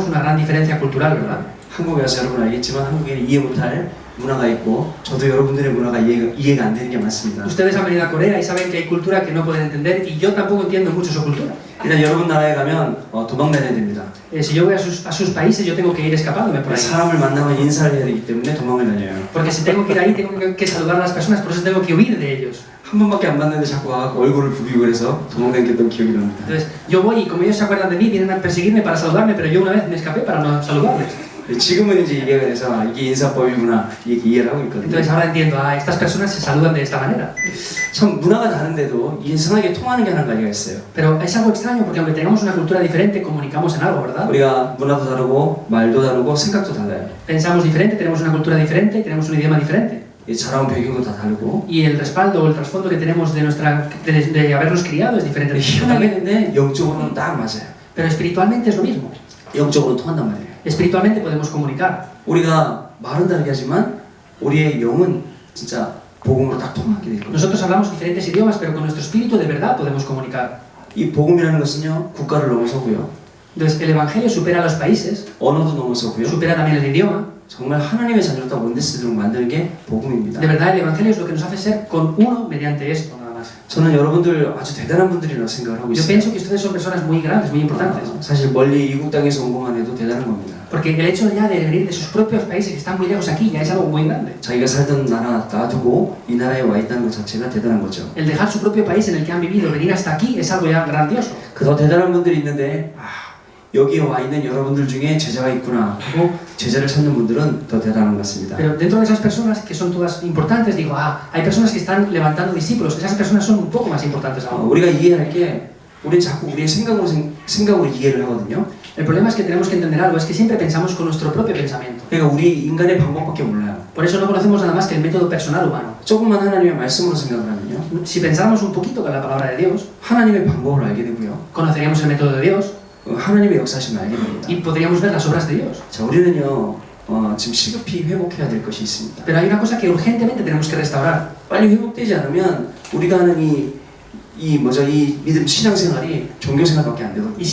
tenemos una gran diferencia cultural, ¿verdad? 한국에 와서 여러분 알겠지만 한국에는 이해 못할 문화가 있고 저도 여러분들의 문화가 이해가 안 되는 게 많습니다. Ustedes han venido a Corea y saben que hay cultura que no pueden entender y yo tampoco entiendo mucho su cultura. 일단 여러분 나라에 가면 도망다녀야 됩니다. Si yo voy a sus países, yo tengo que ir escapándome por ahí. 사람을 만나면 인사를 해야 되기 때문에 도망을 다녀요. Porque si tengo que ir ahí, tengo que saludar a las personas, por eso tengo que huir de ellos. 한 번밖에 안 봤는데 자꾸 와서 얼굴을 부비고 그래서 도망다녔던 기억이 납니다. Entonces, yo voy y como ellos se acuerdan de mí, vienen a perseguirme para saludarme, pero yo una vez me escapé para no saludarles. 지금은 이제 이해가 돼서 이게 인사법이구나 이렇게 이해를 하고 있거든요. Entonces ahora entiendo, estas personas se saludan de esta manera. 참 문화가 다른데도 이상하게 통하는 게 한 가지가 있어요. Pero es algo extraño porque aunque tengamos una cultura diferente, comunicamos en algo, ¿verdad? 우리가 문화도 다르고 말도 다르고 생각도 달라요. Pensamos diferente, tenemos una cultura diferente, tenemos un idioma diferente. 자라온 배경도 다 다르고. Y el respaldo o el trasfondo que tenemos de habernos criado es diferente. 희한하게 영적으로는 딱 맞아요. Pero espiritualmente es lo mismo. 영적으로 통한단 말이에요. Espiritualmente podemos comunicar. 우리가 말은 다르게 하지만 우리의 영은 진짜 복음으로 딱 통하게 되거든요. Nosotros hablamos diferentes idiomas, pero con nuestro espíritu de verdad podemos comunicar. 이 복음이라는 것은요 국가를 넘어서고요. Entonces el evangelio supera a los países, 언어도 넘어서고요. supera también el idioma. 정말 하나님의 자녀로 딱 원대스로 만드는 게 복음입니다. De verdad el evangelio es lo que nos hace ser con uno mediante esto nada más. 저는 여러분들 아주 대단한 분들이라고 생각을 하고 Yo 있어요. pienso que ustedes son personas muy grandes, muy importantes. 사실 멀리 이국 땅에서 온 것만 해도 대단한 겁니다. Porque el hecho ya de venir de sus propios países que están muy lejos aquí ya es algo muy grande. 자기가 살던 나라 놔두고 이 나라에 와 있다는 것 자체가 대단한 거죠. El dejar su propio país en el que han vivido, venir hasta aquí es algo ya grandioso. 그 더 대단한 분들이 있는데 여기에 와 있는 여러분들 중에 제자가 있구나 하고 제자를 찾는 분들은 더 대단한 것 같습니다. Pero dentro de esas personas que son todas importantes, digo, hay personas que están levantando discípulos, esas personas son un poco más importantes aún. 우리가 이해할 게 우리는 자꾸 우리의 생각으로 이해를 하거든요. El problema es que tenemos que entender algo, es que siempre pensamos con nuestro propio pensamiento. 그러니까 우리 인간의 방법밖에 몰라요. Por eso no conocemos nada más que el método personal humano. 조금만 하나님의 말씀으로 생각을 하면요. Si pensamos un poquito con la palabra de Dios, 하나님의 방법을 알게 되고요. conoceríamos el método de Dios. 하나님의 역사심을 알게 됩니다. Y podríamos ver las obras de Dios. 자, 우리는요 지금 시급히 회복해야 될 것이 있습니다. Pero hay una cosa que urgentemente tenemos que restaurar. 빨리 회복되지 않으면 우리가 하는 이 믿음 신앙생활이 종교생활밖에 안 되거든요. Y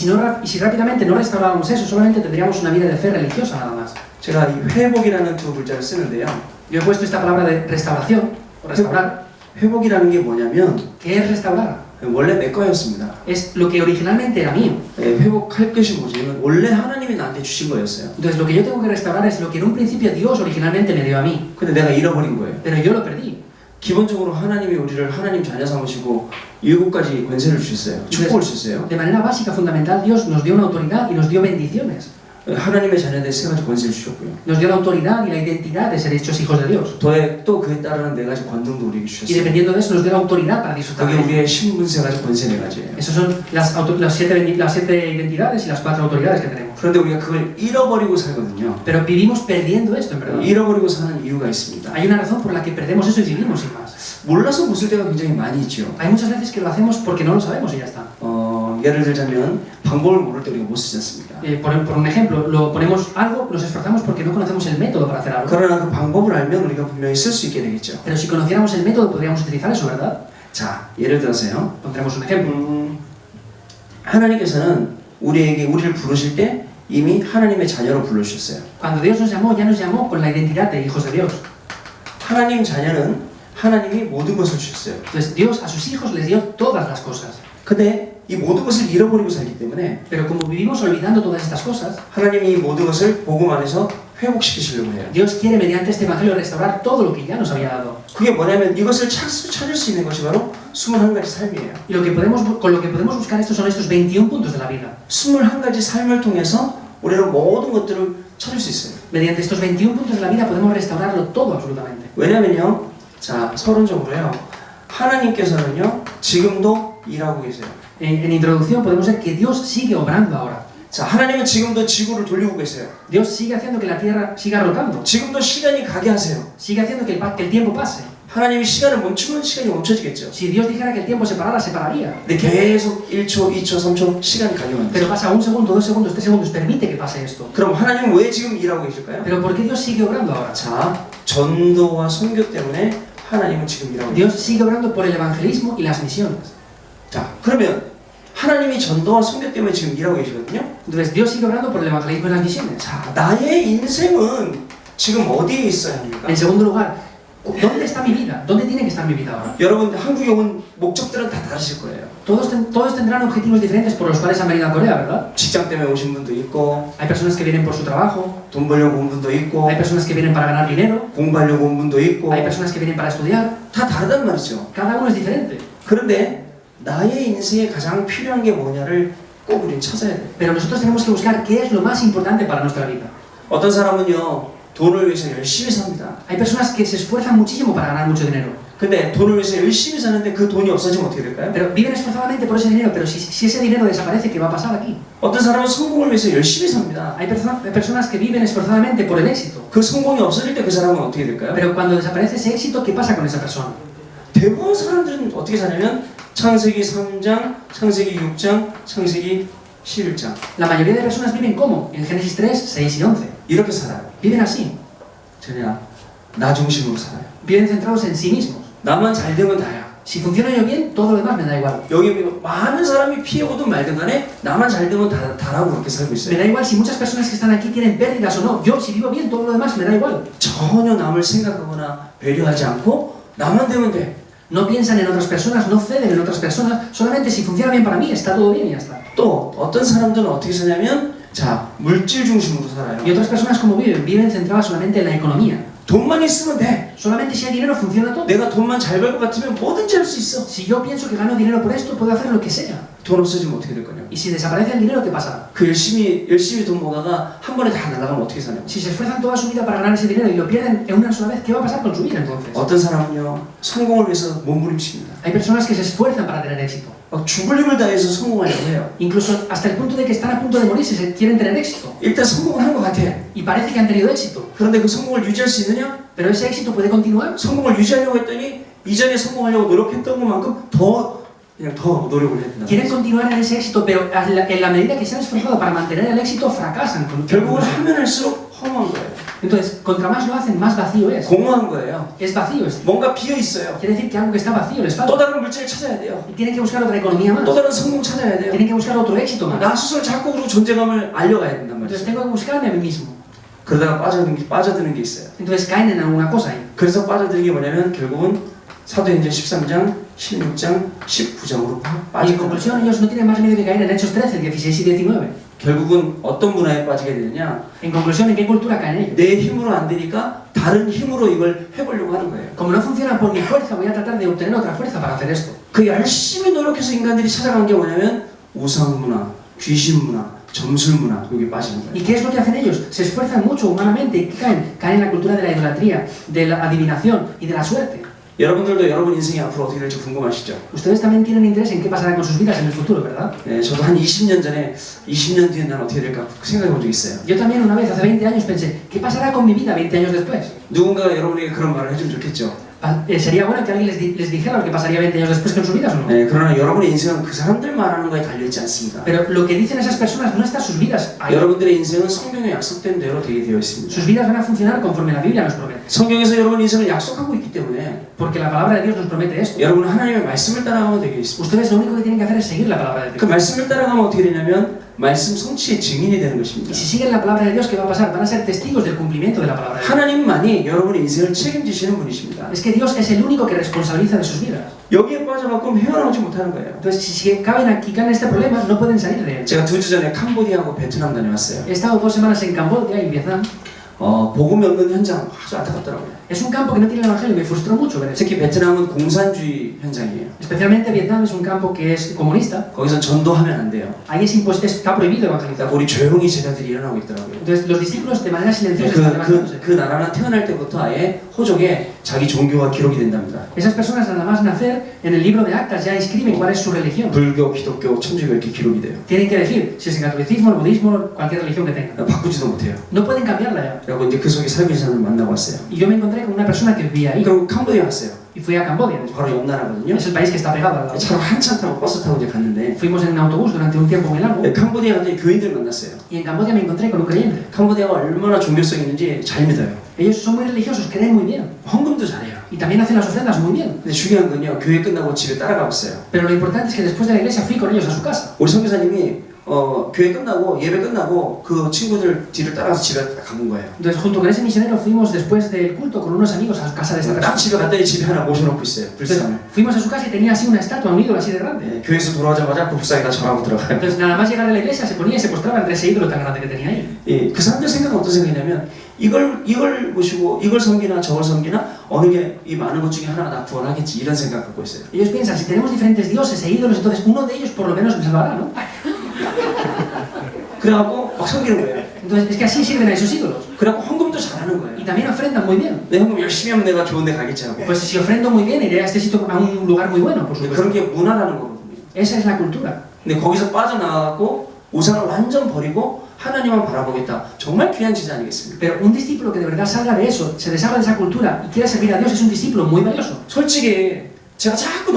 si rápidamente no restaurábamos eso, solamente tendríamos una vida de fe religiosa nada más. 제가 이 회복이라는 두 글자를 쓰는데요. Yo he puesto esta palabra de restauración o restaurar. 회복이라는 게 뭐냐면 ¿Qué es restaurar? 원래 내 거였습니다. Es lo que originalmente era mío. 회복할 것이 뭐냐면 원래 하나님이 나한테 주신 거였어요. Entonces lo que yo tengo que restaurar es lo que en un principio Dios originalmente me dio a mí. 근데 내가 잃어버린 거예요. Pero yo lo perdí. 기본적으로 하나님이 우리를 하나님 자녀 삼으시고 7가지 권세를 주셨어요. 축복을 주셨어요. De manera básica, fundamental, Dios nos dio una autoridad y nos dio bendiciones. 하나님의 자녀들 3가지 권세를 주셨고요. Nos dio la autoridad y la identidad de ser hechos hijos de Dios. 또 그에 따르는 4가지 권능도 우리에게 Y 주셨어요. dependiendo de eso nos dio la autoridad para disfrutar 그게 de 우리의 신분 3가지 권세 4가지예요. Esas son las siete identidades y las 4 autoridades que tenemos. 그런데 우리가 그걸 잃어버리고 살거든요. Pero vivimos perdiendo esto en verdad. 잃어버리고 사는 이유가 있습니다. Hay una razón por la que perdemos eso y vivimos sin más. 몰라서 못 쓸 때가 굉장히 많이 있죠. Hay muchas veces que lo hacemos porque no lo sabemos y ya está. 예를 들자면 방법을 모를 때 우리가 못 쓰지 않습니까? Por un ejemplo, lo ponemos algo, nos esforzamos porque no conocemos el método para hacer algo. 그러나 그 방법을 알면 우리가 분명히 쓸 수 있게 되겠죠. Pero si conociéramos el método podríamos utilizar eso, ¿verdad? 자, 예를 들어서요. Pondremos un ejemplo. 하나님께서는 우리를 부르실 때 이미 하나님의 자녀로 불러주셨어요. Cuando Dios nos llamó, ya nos llamó con la identidad de hijos de Dios. 하나님 자녀는 하나님이 모든 것을 주셨어요. Entonces Dios a sus hijos les dio todas las cosas. 근데 이 모든 것을 잃어버리고 살기 때문에 Pero como vivimos olvidando todas estas cosas, 하나님이 이 모든 것을 복음 안에서 회복시키시려고 해요. Dios quiere mediante este evangelio restaurar todo lo que ya nos había dado. 그게 뭐냐면 이것을 찾을 수 있는 것이 바로 21가지 삶이에요. Y con lo que podemos buscar estos son estos 21 puntos de la vida. 21가지 삶을 통해서 우리는 모든 것들을 찾을 수 있어요. Mediante estos 21 puntos de la vida podemos restaurarlo todo absolutamente. 왜냐면요, 자 서론적으로요, 하나님께서는요 지금도 일하고 계세요. En introducción podemos ver que Dios sigue obrando ahora. 자, 하나님은 지금도 지구를 돌리고 계세요. Dios sigue haciendo que la tierra siga rotando. 지금도 시간이 가게 하세요. Sigue haciendo que el tiempo pase. 하나님이 시간을 멈추면 시간이 멈춰지겠죠. Si Dios dijera que el tiempo se parara, se pararía. 근데 계속 1초, 2초, 3초 시간이 가게 만들어요. Pero pasa 1 segundo, 2 segundos, 3 segundos, permite que pase esto. 그럼 하나님은 왜 지금 일하고 계실까요? Pero ¿por qué Dios sigue obrando ahora? 자, 전도와 선교 때문에 하나님은 지금 일하고 계세요. Dios sigue obrando por el evangelismo y las misiones. 자, 그러면 하나님이 전도와 선교 때문에 지금 일하고 계시거든요. Entonces Dios sigue obrando por el evangelismo y las misiones. 자, 나의 인생은 지금 어디에 있어야 합니까? En segundo lugar, ¿dónde está mi vida? ¿Dónde tiene que estar mi vida ahora? 여러분 한국에 온 목적들은 다 다르실 거예요. Todos tendrán objetivos diferentes por los cuales han venido a Corea, ¿verdad? 직장 때문에 오신 분도 있고, Hay personas que vienen por su trabajo, 돈 벌려고 온 분도 있고, hay personas que vienen para ganar dinero, 공부하려고 온 분도 있고, hay personas que vienen para estudiar. 다 다르단 말이죠. Cada uno es diferente. 그런데 나의 인생에 가장 필요한 게 뭐냐를 꼭 우리는 찾아야 돼요. Pero nosotros tenemos que buscar qué es lo más importante para nuestra vida. 어떤 사람은요, 돈을 위해서 열심히 삽니다. Hay personas que se esfuerzan muchísimo para ganar mucho dinero. 근데 돈을 위해서 열심히 사는데 그 돈이 없어지면 어떻게 될까요? Pero viven esforzadamente por ese dinero, pero si ese dinero desaparece, ¿qué va a pasar aquí? 어떤 사람은 성공을 위해서 열심히 삽니다. Hay personas que viven esforzadamente por el éxito. 그 성공이 없어질 때 그 사람은 어떻게 될까요? Pero cuando desaparece ese éxito, ¿qué pasa con esa persona? 대부분 사람들은 어떻게 사냐면 창세기 3장, 창세기 6장, 창세기 11장 La mayoría de personas viven ¿cómo? En Génesis 3, 6 y 11. 이렇게 살아요. Viven así. 그냥 나 중심으로 살아요. Viven centrados en sí mismos. 나만 잘 되면 다야. Si funciona yo bien, todo lo demás me da igual. 여기 많은 사람이 피해오든 말든 간에 나만 잘 되면 다라고 그렇게 살고 Me 있어요. da igual si muchas personas que están aquí tienen pérdidas o no. Yo, si vivo bien, todo lo demás me da igual. 전혀 남을 생각하거나 배려하지 않고 나만 되면 돼. No piensan en otras personas, no ceden en otras personas. Solamente si funciona bien para mí, está todo bien y ya está. 또 어떤 사람들은 어떻게 사냐면 자 물질 중심으로 Y 살아요. otras personas como viven centradas solamente en la economía. 돈만 있으면 돼. Solamente si hay dinero funciona todo. 내가 돈만 잘 벌 것 같으면 뭐든지 할 수 있어. Si yo pienso que gano dinero por esto, puedo hacer lo que sea. 돈 없어지면 어떻게 될 거냐? Y si desaparece el dinero, ¿qué pasará? 그 열심히 돈 모다가 한 번에 다 날아가면 어떻게 사냐고. Si se esfuerzan toda su vida para ganar ese dinero y lo pierden en una sola vez, ¿qué va a pasar con su vida entonces? 어떤 사람은요 성공을 위해서 몸부림칩니다. Hay personas que se esfuerzan para tener éxito. 막 죽을 힘을 다해서 성공하려고 해요. Incluso hasta el punto de que están a punto de morirse, se quieren tener éxito. 일단 성공을 한 것 같아. Y parece que han tenido éxito. 그런데 그 성공을 유지할 수 있느냐? Pero ese éxito puede continuar. 성공을 유지하려고 했더니 이전에 성공하려고 노력했던 것만큼 그냥 더 노력을 했다. Quieren continuar en ese éxito, pero en la medida que se han esforzado para mantener el éxito, fracasan. 결국은 하면 할수록 허무한 거예요. Entonces, contra más lo hacen, más vacío es. 공허한 거예요. Es vacío esto. 뭔가 비어 있어요. Quiere decir que algo que está vacío les 또 falta. 다른 물질을 찾아야 돼요. Y tienen que buscar otra economía más. 또 다른 성공 찾아야 돼요. Tienen que buscar otro éxito más. 나 스스로 자꾸 그리고 존재감을 알려가야 된단 Entonces 말이죠. tengo que buscarme a mí mismo. 그러다가 빠져드는 게 있어요. Entonces caen en alguna cosa ahí. 그래서 빠져드는 게 뭐냐면 결국은 사도행전 13장, 16장, 19장으로 Y en conclusión, ellos no tienen más remedio que caer en Hechos 13, 16 y 19. 결국은 어떤 문화에 빠지게 되느냐? En conclusión, ¿en qué cultura caen ellos? 내 힘으로 안 되니까 다른 힘으로 이걸 해보려고 하는 거예요. Como no funciona por mi fuerza, voy a tratar de obtener otra fuerza para hacer esto. 그 열심히 노력해서 인간들이 찾아간 게 뭐냐면 우상 문화, 귀신 문화, 점술 문화 여기 빠지는 ¿Y 거예요. qué es lo que hacen ellos? Se esfuerzan mucho humanamente y ¿qué caen? Caen en la cultura de la idolatría, de la adivinación y de la suerte. 여러분들도 여러분 인생이 앞으로 어떻게 될지 궁금하시죠? Ustedes también tienen interés en qué pasará con sus vidas en el futuro, ¿verdad? 네, 저도 한 20년 전에 20년 뒤에 난 어떻게 될까 생각해 본 적 있어요. Yo también una vez, hace 20 años, pensé, ¿qué pasará con mi vida 20 años después? 누군가가 여러분에게 그런 말을 해주면 좋겠죠. Sería bueno que alguien les dijera lo que pasaría 20 años después con sus vidas o no. 네, 그러나 여러분의 인생은 그 사람들 말하는 거에 달려있지 않습니다. Pero lo que dicen esas personas no está sus vidas ahí. 여러분들의 인생은 성경에 약속된 대로 되게 되어 있습니다. Sus vidas van a funcionar conforme la Biblia nos promete. 성경에서 여러분 인생을 약속하고 있기 때문에 Porque la palabra de Dios nos promete esto. 여러분은 하나님의 말씀을 따라가면 되게 있습니다. Ustedes lo único que tienen que hacer es seguir la palabra de 그 Dios. 말씀을 따라가면 어떻게 되냐면 말씀 성취의 증인이 되는 Y 것입니다. si siguen la palabra de Dios, ¿qué va a pasar? Van a ser testigos del cumplimiento de la palabra de Dios. 하나님만이 여러분의 인생을 책임지시는 분이십니다. Es que Dios es el único que responsabiliza de sus vidas. 여기에 빠져갖고 헤어나오지 못하는 거예요. Entonces, si caben aquí, caen en este problema, no pueden salir de él. 제가 2주 전에 캄보디아하고 베트남 다녀왔어요. He estado 2 semanas en Camboya y Vietnam. 복음이 없는 현장 아주 안타깝더라고요. Es un campo que no tiene el evangelio y me frustró mucho ver eso. 특히 베트남은 공산주의 현장이에요. Especialmente Vietnam es un campo que es comunista. 거기선 전도하면 안 돼요. Ahí está prohibido evangelizar. 우리 조용히 제자들이 일어나고 있더라고요. Entonces, los discípulos de manera silenciosa están levantándose. 그 나라는 태어날 때부터 아예 호족에 자기 종교가 기록이 된답니다. Esas personas nada más nacer, en el libro de actas ya inscriben cuál es su religión. 불교, 기독교, 천주교 이렇게 기록이 돼요. Tienen que elegir si es el catolicismo, el budismo, cualquier religión que tengan. 바꾸지도 못해요. No pueden cambiarla ya. 그리고 이제 그 속에 살고 있는 사람을 만나고 왔어요. Y yo me encontré con una persona que vivía ahí. 그리고 캄보디아 왔어요. Y fui a Camboya. 바로 옆 나라거든요. Es el país que está pegado al lado. 차로 한참 타고 버스 타고 이제 갔는데 Fuimos en un autobús durante un tiempo muy largo. 캄보디아 갔더니 교인들 만났어요. Y en Camboya me encontré con un creyente. 캄보디아가 얼마나 종교성 있는지 잘 믿어요. Ellos son muy religiosos, creen muy bien. 헌금도 잘해요. Y también hacen las ofrendas muy bien. 근데 중요한 건요, 교회 끝나고 집에 따라가 봤어요. Pero lo importante es que después de la iglesia fui con ellos a su casa. 우리 선교사님이 교회 끝나고 예배 끝나고 그 친구들 뒤를 따라서 집에 가본 거예요. Entonces, junto con ese misionero fuimos después del culto con unos amigos a su casa de esta 딱 persona. 집에 갔더니 집에 하나 모셔놓고 있어요. 불상을. Entonces, fuimos a su casa y tenía así una estatua, un ídolo así de grande. 네, 교회에서 돌아오자마자 그 불상에다 절하고 들어가요. Entonces, nada más llegar a la iglesia se ponía y se postraba entre ese ídolo tan grande que tenía ahí. 예, 그 사람들 생각은 어떤 생각이냐면 이걸 모시고 이걸 섬기나 저걸 섬기나 어느 게 이 많은 것 중에 하나가 나 구원하겠지 이런 생각 갖고 있어요. Ellos piensan, si tenemos diferentes dioses e ídolos, entonces uno de ellos por lo menos me salvará, ¿no? 그래갖고 막 섬기는 거예요. Entonces, es que así sirven a esos ídolos. 그래갖고 헌금도 잘하는 Y 거예요. también ofrendan muy bien. 내 헌금 열심히 하면 내가 좋은 데 가겠지 하고. Pues si ofrendo muy bien, iré a este sitio, a un lugar muy bueno, por 그런 supuesto. 게 문화라는 거거든요. Esa es la cultura. 근데 거기서 빠져나가고 우상을 완전 버리고 하나님만 바라보겠다. 정말 귀한 제자 아니겠습니까? Pero un discípulo que de verdad salga de eso, se deshaga de esa cultura y quiera servir a Dios, es un discípulo muy valioso. 솔직히 제가 자꾸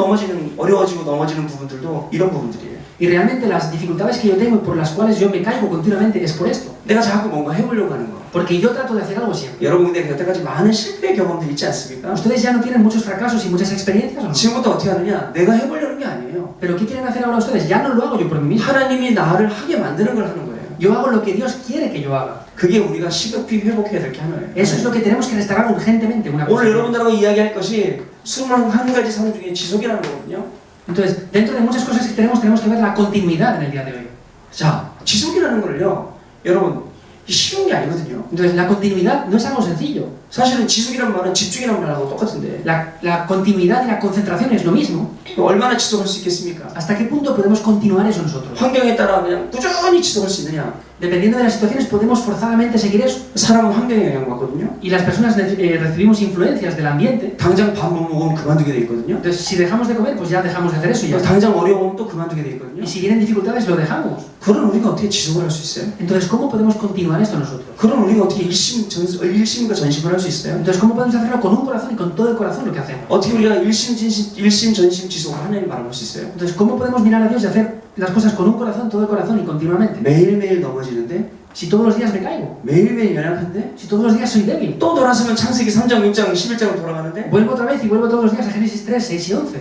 어려워지고 넘어지는 부분들도 이런 부분들이에요. Y realmente las dificultades que yo tengo y por las cuales yo me caigo continuamente es por esto. 내가 자꾸 뭔가 해보려고 하는 거. Porque yo trato de hacer algo siempre. 여러분 근데 여태까지 많은 실패 경험들이 있지 않습니까? ¿Ustedes ya no tienen muchos fracasos y muchas experiencias o no? 지금부터 어떻게 하느냐? 내가 해보려는 게 아니에요. ¿Pero qué quieren hacer ahora ustedes? Ya no lo hago yo por mí mismo. 하나님이 나를 하게 만드는 걸 하는 거예요. Yo hago lo que Dios quiere que yo haga. 그게 우리가 시급히 회복해야 될 게 하나예요. Eso es lo que tenemos que restaurar urgentemente. Una cosa. 오늘 여러분들하고 이야기할 것이 21가지 삶 중에 지속이라는 거거든요. Entonces, dentro de muchas cosas que tenemos que ver la continuidad en el día de hoy. 자, 지속이라는 거를요. 여러분, 쉬운 게 아니거든요. Entonces, la continuidad no es algo sencillo. 사실은 지속이란 말은 집중이란 말하고 똑같은데 La continuidad y la concentración es lo mismo. 얼마나 지속할 수 있겠습니까? ¿Hasta qué punto podemos continuar eso nosotros? 환경에 따라 그냥 꾸준히 지속할 수 있느냐? Dependiendo de las situaciones, podemos forzadamente seguir eso. 사람은 환경에 영향받거든요. Y las personas recibimos influencias del ambiente. 당장 밥 못 먹으면 그만두게 돼 있거든요. Entonces, si dejamos de comer, pues ya dejamos de hacer eso y ya está. 당장 어려우면 또 그만두게 돼 있거든요. Y si vienen dificultades, lo dejamos. 그럼 우리가 어떻게 지속을 할 수 있어요? Entonces, ¿cómo podemos continuar esto nosotros? 그럼 우리가 어떻게 일심과 전심을 할 수 있어요? Entonces, ¿cómo podemos hacerlo con un corazón y con todo el corazón lo que hacemos? 어떻게 우리가 일심 전심 지속을 하나님 바라볼 수 있어요? Entonces, ¿cómo podemos mirar a Dios y hacer las cosas con un corazón, todo el corazón y continuamente? 매일매일 넘어지는데 Si todos los días me caigo, 매일매일 연약한데 si todos los días soy débil, 또 돌아서면 창세기 3장, 6장, 11장으로 돌아가는데 vuelvo otra vez y vuelvo todos los días a Génesis 3, 6 y 11.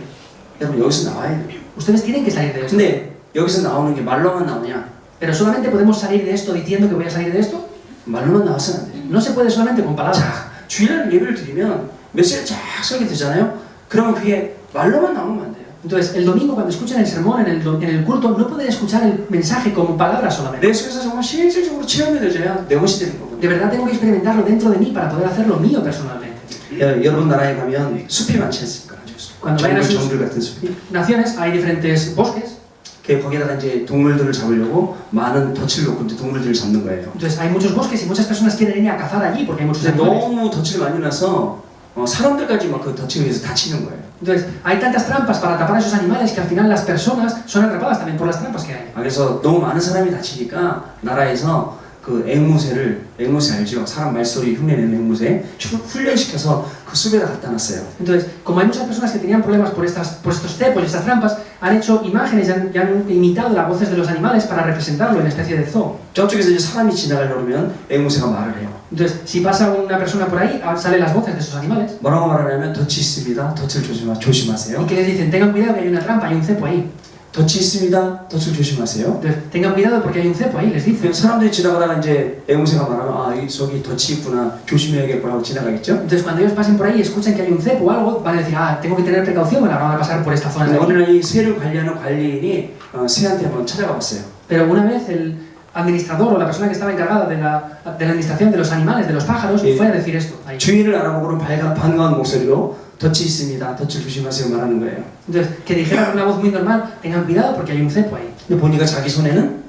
여러분 여기서 나와야 돼요. Ustedes tienen que salir de esto. 근데 여기서 나오는 게 말로만 나오냐? Pero solamente podemos salir de esto diciendo que voy a salir de esto. 말로만 나와서는 안 돼요. No se puede solamente con palabras. 자, 주일날 예배를 드리면 메시지를 쫙 설계 되잖아요. 그러면 그게 말로만 나오면 안 돼요. Entonces, el domingo cuando escuchen el sermón en el culto, no pueden escuchar el mensaje como palabras solamente. 내 속에서 정말 실질적으로 체험이 되져야 내 것이 되는 거거든요. De verdad tengo que experimentarlo dentro de mí para poder hacerlo mío personalmente. 여러분 나라에 가면 숲이 많지 않습니까? Cuando vayan a sus 정글 같은 숲이. naciones hay diferentes bosques. 거기다가 이제 동물들을 잡으려고 많은 덫을 놓고 이제 동물들을 잡는 거예요. Entonces hay muchos bosques y muchas personas quieren ir a cazar allí porque hay muchos 근데 animales. 너무 덫을 많이 놔서 사람들까지 막 그 덫에 의해서 다치는 거예요. Entonces hay tantas trampas para tapar a esos animales que al final las personas son atrapadas también por las trampas que hay. 그래서 너무 많은 사람이 다치니까 나라에서 그 앵무새 알죠? 사람 말소리 흉내내는 앵무새 훈련시켜서 그 숲에다 갖다 놨어요. Entonces, como hay muchas personas que tenían problemas por estos cepos y estas trampas, han hecho imágenes y han imitado las voces de los animales para representarlo en una especie de zoo. 저쪽에서 이제 사람이 지나가려고 그러면 앵무새가 말을 해요. Entonces, si pasa una persona por ahí, salen las voces de esos animales. 뭐라고 말하냐면 덫이 있습니다. 덫을 조심하세요. Y que les dicen, tengan cuidado que hay una trampa, hay un cepo ahí. 덫이 있습니다. 덫을 조심하세요. Entonces, tengan cuidado porque hay un cepo ahí, les dicen. 사람들이 지나가다가 이제 앵무새가 말하면 저기 덫이 있구나 조심해야겠구나 하고 지나가겠죠. Entonces, cuando ellos pasen por ahí y escuchen que hay un cepo o algo, van a decir, tengo que tener precaución, bueno, ahora van a pasar por esta zona de 어느 aquí. 날 이 새를 관리하는 관리인이 새한테 한번 찾아가 봤어요. Pero una vez el administrador o la persona que estaba encargada de la administración de los animales, de los pájaros, fue a decir esto ahí. 주인을 알아보고는 반가운 목소리로 덫이 있습니다. 덫을 조심하세요 말하는 거예요. Entonces, que dijera con una voz muy normal, tengan cuidado porque hay un cepo ahí. 근데 보니까 자기 손에는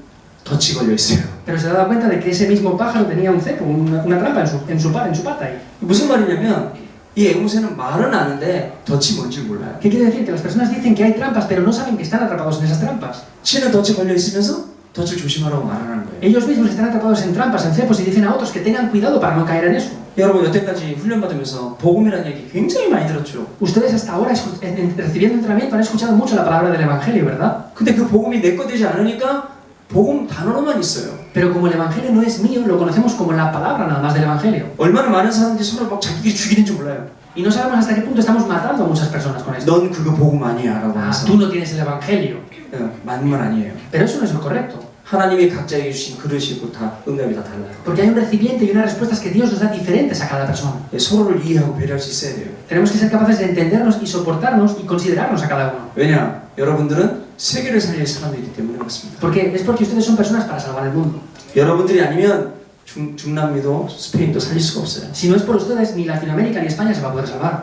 덫이 걸려 있어요. Pero se daba cuenta de que ese mismo pájaro tenía un cepo, una trampa en su pata ahí. 무슨 말이냐면 이 앵무새는 말은 아는데 덫이 뭔지 몰라요. ¿Qué quiere decir? Que las personas dicen que hay trampas, pero no saben que están atrapados en esas trampas. 치는 덫이 걸려 있으면서 덫을 조심하라고 말하는 거예요. Ellos mismos están atrapados en trampas, en cepos y dicen a otros que tengan cuidado para no caer en eso. 여러분 여태까지 훈련받으면서 복음이라는 얘기 굉장히 많이 들었죠. Ustedes hasta ahora, recibiendo entrenamiento, han escuchado mucho la palabra del Evangelio, ¿verdad? 근데 그 복음이 내 거 되지 않으니까 복음 단어로만 있어요. Pero como el Evangelio no es mío, lo conocemos como la palabra nada más del Evangelio. 얼마나 많은 사람들이 서로 막 자기끼리 죽이는지 몰라요. Y no sabemos hasta qué punto estamos matando a muchas personas con esto. 넌 그거 복음 아니야 라고 Ah, 해서 tú no tienes el evangelio. 맞는 말 아니에요. Pero eso no es lo correcto. 하나님이 각자에게 주신 그릇이고 다 응답이 다 달라요. Porque hay un recipiente y unas respuestas que Dios nos da diferentes a cada persona. 서로를 이해하고 배려할 수 있어야 돼요. Tenemos que ser capaces de entendernos y soportarnos y considerarnos a cada uno. 왜냐? 여러분들은 세계를 살릴 사람들이기 때문에 그렇습니다. Porque es porque ustedes son personas para salvar el mundo. 여러분들이 아니면 중남미도 스페인도 살릴 수가 없어요. Si no es por ustedes, ni Latinoamérica ni España se va a poder salvar.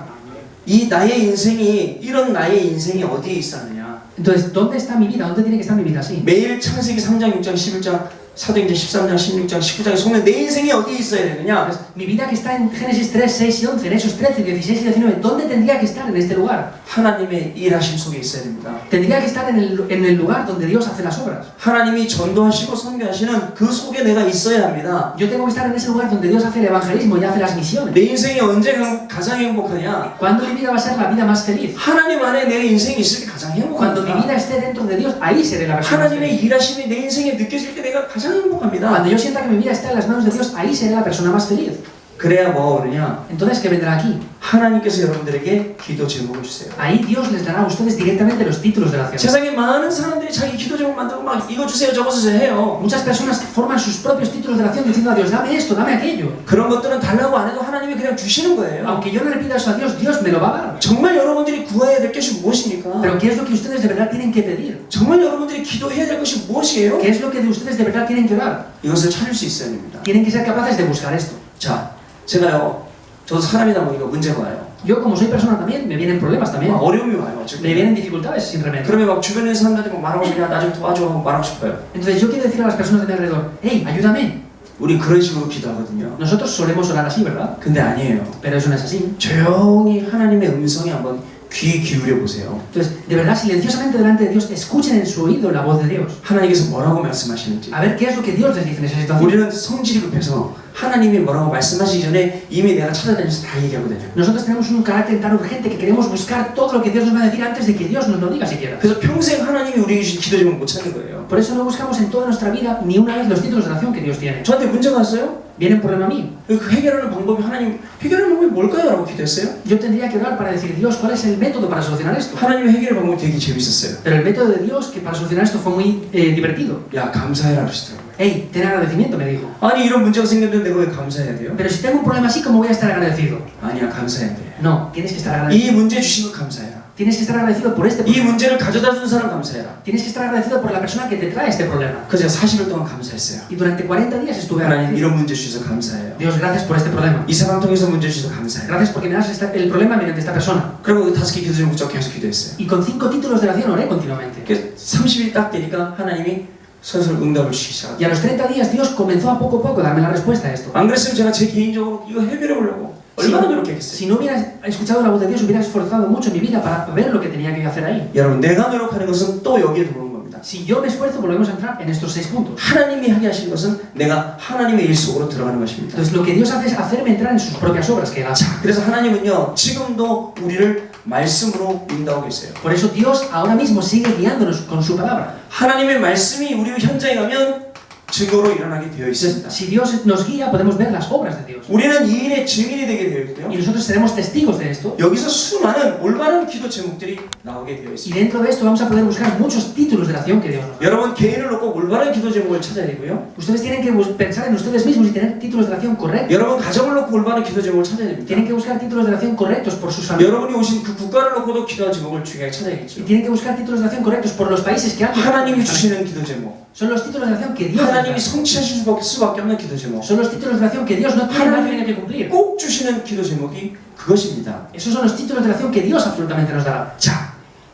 이 나의 인생이 이런 나의 인생이 어디에 있었느냐? Entonces, ¿dónde está mi vida? ¿Dónde tiene que estar mi vida así? 매일 창세기 3장, 6장, 11장, 사도행전 13장, 16장, 19장에 속는 내 인생이 어디에 있어야 되느냐? Pues, mi vida que está en Génesis 3, 6 y 11, en esos 13, 16 y 19, ¿dónde tendría que estar en este lugar? 하나님의 일하심 속에 있어야 됩니다. Tendría que estar en el lugar donde Dios hace las obras. 하나님이 전도하시고 선교하시는 그 속에 내가 있어야 합니다. Yo tengo que estar en ese lugar donde Dios hace el evangelismo y hace las misiones. 내 인생이 언제 가장 행복하냐? ¿Cuándo mi vida va a ser la vida más feliz? 하나님 안에 내 인생이 있을 때 가장 Cuando mi vida 행복합니다. esté dentro de Dios, ahí seré la persona más 하나님의 feliz. 일하심이 내 인생에 느껴질 때 내가 가장 행복합니다. Cuando yo sienta que mi vida está en las manos de Dios, ahí seré la persona más feliz. 그래야 뭐가 오느냐? Entonces, ¿qué vendrá aquí? 하나님께서 여러분들에게 기도 제목을 주세요. Ahí Dios les dará a ustedes directamente los títulos de oración. 세상에 많은 사람들이 자기 기도 제목 만들고 막 이거 주세요 저거 주세요 해요. Muchas personas forman sus propios títulos de oración diciendo a Dios, dame esto, dame aquello. 그런 것들은 달라고 안 해도 하나님이 그냥 주시는 거예요. Aunque yo no le pida eso a Dios, Dios me lo va a dar. 정말 여러분들이 구해야 될 것이 무엇입니까? Pero ¿qué es lo que ustedes de verdad tienen que pedir? 정말 여러분들이 기도해야 될 것이 무엇이에요? ¿Qué es lo que de ustedes de verdad tienen que orar? 이것을 찾을 수 있어야 됩니다. Tienen que ser capaces de buscar esto. 자, 제가요, 저도 사람이다 보니까 문제가 와요. Yo, como soy persona también, me vienen problemas también. 막 어려움이 와요. Me vienen dificultades sin remedio. 그러면 막 주변에 있는 사람들한테 막 말하고 그냥 나 좀 도와줘 하고 말하고 싶어요. Entonces yo quiero decir a las personas de mi alrededor, hey, ayúdame. 우리 그런 식으로 기도하거든요. Nosotros solemos orar así, ¿verdad? 근데 아니에요. Pero eso no es así. 조용히 하나님의 음성에 한번 귀 기울여 보세요. Entonces, de verdad, silenciosamente delante de Dios, escuchen en su oído la voz de Dios. 하나님께서 뭐라고 말씀하시는지. A ver qué es lo que Dios les dice en esa situación. 우리는 성질이 급해서 하나님이 뭐라고 말씀하시기 전에 이미 내가 찾아다니면서 다 얘기하거든요. Nosotros tenemos un carácter tan urgente que queremos buscar todo lo que Dios nos va a decir antes de que Dios nos lo diga siquiera. 그래서 평생 하나님이 우리에게 주신 기도 제목 못 찾는 거예요. Por eso no buscamos en toda nuestra vida ni una vez los títulos de oración que Dios tiene. 저한테 문제가 왔어요? Viene un problema a mí. 그 해결하는 방법이 하나님 해결하는 방법이 뭘까요? 라고 기도했어요. Yo tendría que orar para decir, Dios, ¿cuál es el método para solucionar esto? 하나님의 해결 방법이 되게 재밌었어요. Pero el método de Dios que para solucionar esto fue muy divertido. 야, 감사해라 그러시더라고요. Hey, ten agradecimiento, me dijo. 아니 이런 문제가 생겼는데 내가 왜 감사해야 돼요? Pero si tengo un problema así, ¿cómo voy a estar agradecido? 아니야, 감사해야 돼. No, tienes que estar agradecido. 이 문제 주신 거 감사해라. Tienes que estar agradecido por este 이 problema. 문제를 가져다 준 사람 감사해라. Tienes que estar agradecido por la persona que te trae este problema. 그래서 제가 40일 동안 감사했어요. Y durante 40 días estuve 하나님 agradecido. 이런 문제 주셔서 감사해요. Dios, gracias por este problema. 이 사람 통해서 문제 주셔서 감사해요. Gracias porque me das el problema mediante esta persona. 그리고 그 5개 기도 제목 계속 기도했어요. Y con 5 títulos de oración oré continuamente. 30일 딱 되니까 하나님이 슬슬 응답을 주시기 시작하더라고요. Y a los 30 días Dios comenzó a poco darme la respuesta a esto. 안 그랬으면 제가 제 개인적으로 이거 해결해 보려고 얼마나 노력했겠어요. Si no hubiera escuchado la voz de Dios, hubiera esforzado mucho mi vida para ver lo que tenía que hacer ahí. 여러분, 내가 노력하는 것은 또 여기에 들어오는 겁니다. Si yo me esfuerzo, volvemos a entrar en estos 6 puntos. 하나님이 하게 하신 것은 내가 하나님의 일 속으로 들어가는 것입니다. Entonces, lo que Dios hace es hacerme entrar en sus propias obras que Él hace. 자, 그래서 하나님은요, 지금도 우리를 말씀으로 인도하고 있어요. Por eso Dios ahora mismo sigue guiándonos con su palabra. 하나님의 말씀이 우리 현장에 가면 증거로 일어나게 되어 있습니다. Si Dios nos guía, podemos ver las obras de Dios. 우리는 이 일의 증인이 되게 되어 있고요. Y nosotros seremos testigos de esto. 여기서 수많은 올바른 기도 제목들이 나오게 되어 Y 있습니다. dentro de esto vamos a poder buscar muchos títulos de oración que Dios nos da. 여러분 개인을 놓고 올바른 기도 제목을 찾아야 되고요. Ustedes tienen que pensar en ustedes mismos y tener títulos de oración correctos. 여러분 가정을 놓고 올바른 기도 제목을 찾아야 됩니다. Tienen que buscar títulos de oración correctos por sus familias. 여러분이 오신 그 국가를 놓고도 기도 제목을 중요하게 찾아야겠죠. Y tienen que buscar títulos de oración correctos por los países que han 하나님이 주시는 기도 제목, Son los títulos de oración que Dios nos 하나님이 da. 성취하실 수밖에 없는 기도 제목, Son los títulos de oración que Dios no tiene más que cumplir. 꼭 주시는 기도 제목이 그것입니다. Esos son los títulos de oración que Dios absolutamente nos dará. 자,